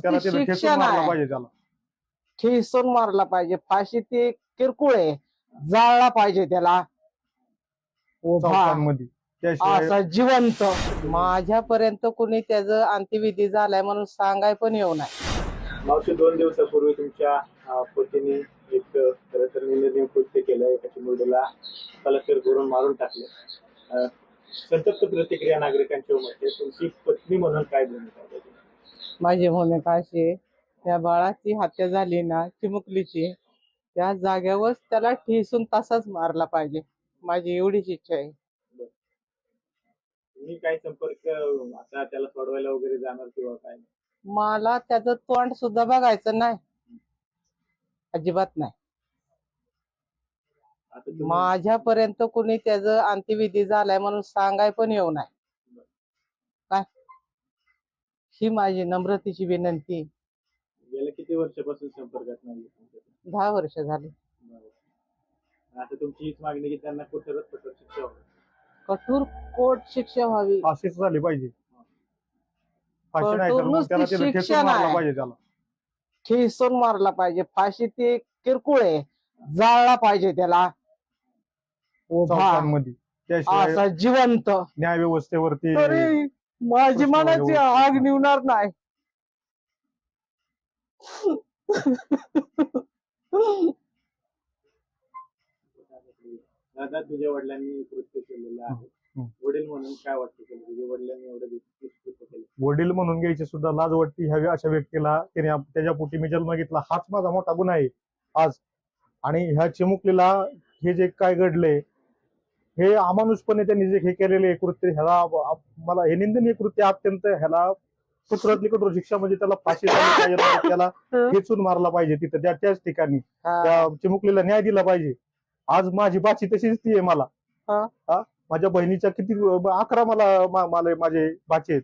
त्याला नुसती ठेचून शिक्षा मारला नाही, पाहिजे त्याला. ठेचून मारला पाहिजे. फाशी ती किरकोळ आहे, जाळला पाहिजे त्याला उभा चौकांमध्ये. त्याशिवाय असा जिवंत. माझ्यापर्यंत कुणी त्याचं अंत्यविधी झालाय म्हणून सांगाय पण येऊ नये. मावशी 2 दिवसापूर्वी तुमच्या पतीने एक खरं तर निंदनीय कृत्य केलं. एका मुलीला कलेक्टर करून मारून टाकले. संतप्त प्रतिक्रिया नागरिकांच्या उमटते. तुमची पत्नी म्हणून काय भूमिका आहे? माझी भूमिका अशी आहे, त्या बाळाची हत्या झाली ना चिमुकलीची, त्या जाग्यावर त्याला ठेचून तसाच मारला पाहिजे. माझी एवढीच इच्छा आहे. तुम्ही काय संपर्क आता त्याला सोडवायला वगैरे जाणार किंवा काय? मला त्याचं तोंड सुद्धा बघायचं नाही, अजिबात नाही. आता माझ्यापर्यंत कुणी त्याचं अंत्यविधी झालाय म्हणून सांगाय पण येऊ नये. काय ही माझी नम्रतेची विनंती. गेल्या किती वर्षापासून संपर्कात नाही? 10 वर्ष झाली. आता तुमची हीच मागणी की त्यांना कठोरात कठोर शिक्षा व्हावी. कठोर कोर्ट शिक्षा व्हावी. अशीच झाली पाहिजे. फाशी नाही तर कठोर मग नुसती त्याला शिक्षा ठेचून मारला नाही, पाहिजे त्याला. ठेचून मारला पाहिजे. फाशी ती किरकोळ आहे, जाळला पाहिजे त्याला उभा चौकांमध्ये. त्याशिवाय असा जिवंत. न्याय व्यवस्थेवरती तरी माझी प्रश्न मनाची एवढं- आग निवणार नाही. दादा, तुझ्या वडिलांनी कृत्य केलेलं आहे. वडील म्हणून काय वाटतं तुला? तुझ्या वडिलांनी एवढं कृत्य केलं. वडील म्हणून घ्यायची सुद्धा लाज वाटते ह्या अशा व्यक्तीला. त्याने त्याच्या पोटी मी जन्म घेतला, हाच माझा मोठा गुन्हा आहे आज. आणि ह्या चिमुकलीला हे जे काय घडले, हे अमानुषपणे त्यांनी जे हे केलेले कृत्य, ह्याला मला हे निंदनीय कृत्य अत्यंत, ह्याला कठोरातली कठोर शिक्षा म्हणजे त्याला फाशी झाली पाहिजे. त्याला खेचून मारला पाहिजे तिथं त्याच ठिकाणी. त्या चिमुकलीला न्याय दिला पाहिजे. आज माझी बाची तशीच ती आहे मला. माझ्या बहिणीच्या किती 11 मला माझे बाचे आहेत.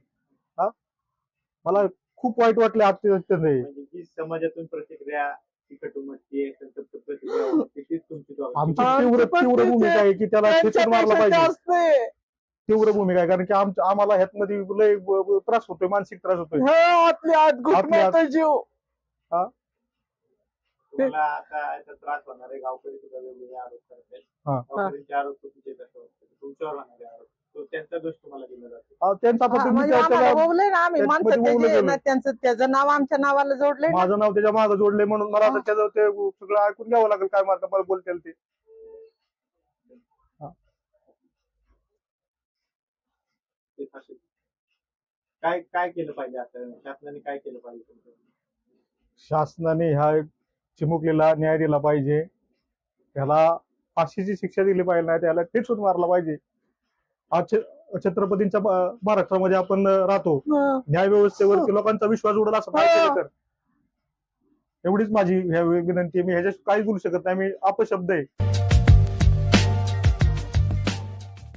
मला खूप वाईट वाटले अत्यंत. म्हणजे जी समाजातून प्रतिक्रिया तिखट उमटते, संतप्त प्रतिक्रिया उमटते, तीच तुमची आमची तीव्र भूमिका आहे की त्याला खेचून मारला पाहिजे. तीव्र भूमिका आहे, कारण की आम्हाला ह्यातमध्ये लय त्रास होतोय, मानसिक त्रास होतोय. जीव तुम्हाला आता याचा त्रास होणार आहे. गावकरी सुद्धा वेगवेगळे आरोप करतात. गावकऱ्यांचे आरोप चुकीचे कसं वाटतं? तुमच्यावर होणारे आरोप, त्यांचा दोष तुम्हाला दिला जातो. त्यांचा आता तुम्ही त्यांचं त्याचं नाव आमच्या नावाला जोडलंय ना. माझं नाव त्याच्या मागं जोडले म्हणून मला आता त्याचं ते सगळं ऐकून घ्यावं लागेल. काय मला बोलतील ते. काय काय केलं पाहिजे? आता शासनाने काय केलं पाहिजे? शासनाने ह्या चिमुकलीला न्याय दिला पाहिजे. त्याला फाशीची शिक्षा दिली पाहिजे, नाही त्याला ठेचून मारला पाहिजे. आज छत्रपतींच्या महाराष्ट्रामध्ये आपण राहतो. न्याय व्यवस्थेवरती लोकांचा विश्वास उडल असं काय केलं तर. एवढीच माझी विनंती. मी ह्याच्यात काही बोलू शकत नाही. मी अपशब्द आहे.